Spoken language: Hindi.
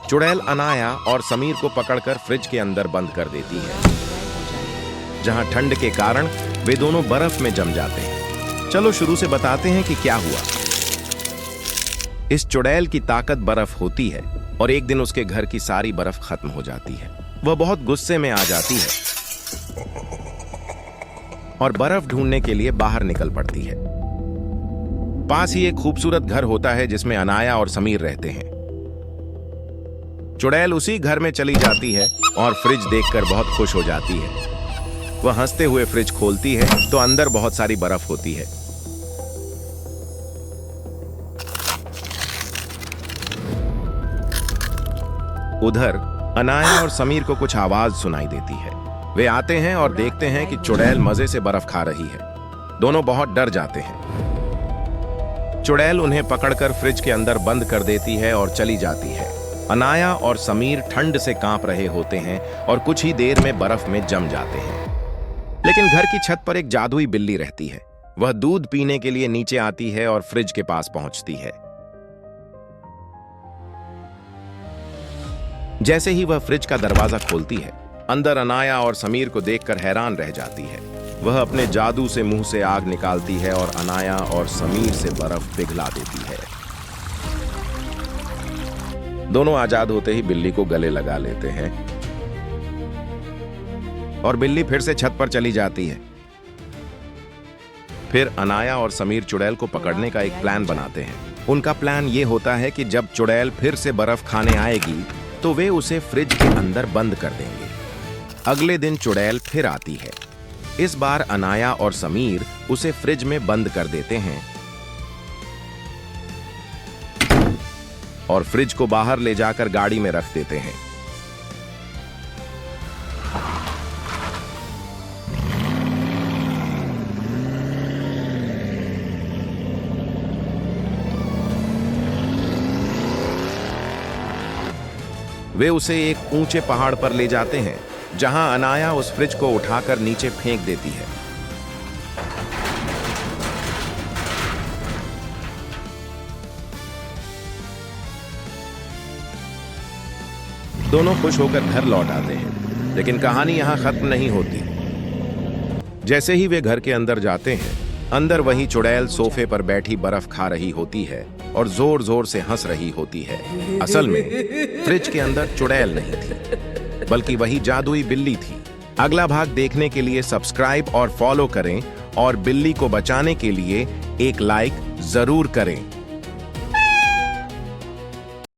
चुड़ैल अनाया और समीर को पकड़कर फ्रिज के अंदर बंद कर देती है, जहां ठंड के कारण वे दोनों बर्फ में जम जाते हैं। चलो शुरू से बताते हैं कि क्या हुआ। इस चुड़ैल की ताकत बर्फ होती है और एक दिन उसके घर की सारी बर्फ खत्म हो जाती है। वह बहुत गुस्से में आ जाती है और बर्फ ढूंढने के लिए बाहर निकल पड़ती है। पास ही एक खूबसूरत घर होता है जिसमें अनाया और समीर रहते हैं। चुड़ैल उसी घर में चली जाती है और फ्रिज देखकर बहुत खुश हो जाती है। वह हंसते हुए फ्रिज खोलती है तो अंदर बहुत सारी बर्फ होती है। उधर अनाया और समीर को कुछ आवाज सुनाई देती है। वे आते हैं और देखते हैं कि चुड़ैल मजे से बर्फ खा रही है। दोनों बहुत डर जाते हैं। चुड़ैल उन्हें पकड़कर फ्रिज के अंदर बंद कर देती है और चली जाती है। अनाया और समीर ठंड से कांप रहे होते हैं और कुछ ही देर में बर्फ में जम जाते हैं। लेकिन घर की छत पर एक जादुई बिल्ली रहती है। वह दूध पीने के लिए नीचे आती है और फ्रिज के पास पहुंचती है। जैसे ही वह फ्रिज का दरवाजा खोलती है, अंदर अनाया और समीर को देखकर हैरान रह जाती है। वह अपने जादू से मुंह से आग निकालती है और अनाया और समीर से बर्फ पिघला देती है। दोनों आजाद होते ही बिल्ली को गले लगा लेते हैं और बिल्ली फिर से छत पर चली जाती है। फिर अनाया और समीर चुड़ैल को पकड़ने का एक प्लान बनाते हैं। उनका प्लान ये होता है कि जब चुड़ैल फिर से बर्फ खाने आएगी तो वे उसे फ्रिज के अंदर बंद कर देंगे। अगले दिन चुड़ैल फिर आती है। इस बार अनाया और समीर उसे फ्रिज में बंद कर देते हैं और फ्रिज को बाहर ले जाकर गाड़ी में रख देते हैं। वे उसे एक ऊंचे पहाड़ पर ले जाते हैं, जहां अनाया उस फ्रिज को उठाकर नीचे फेंक देती है। दोनों खुश होकर घर लौट आते हैं, लेकिन कहानी यहां खत्म नहीं होती। जैसे ही वे घर के अंदर जाते हैं, अंदर वही चुड़ैल सोफे पर बैठी बर्फ खा रही होती है और जोर जोर से हंस रही होती है। असल में फ्रिज के अंदर चुड़ैल नहीं थी, बल्कि वही जादुई बिल्ली थी। अगला भाग देखने के लिए सब्सक्राइब और फॉलो करें और बिल्ली को बचाने के लिए एक लाइक जरूर करें।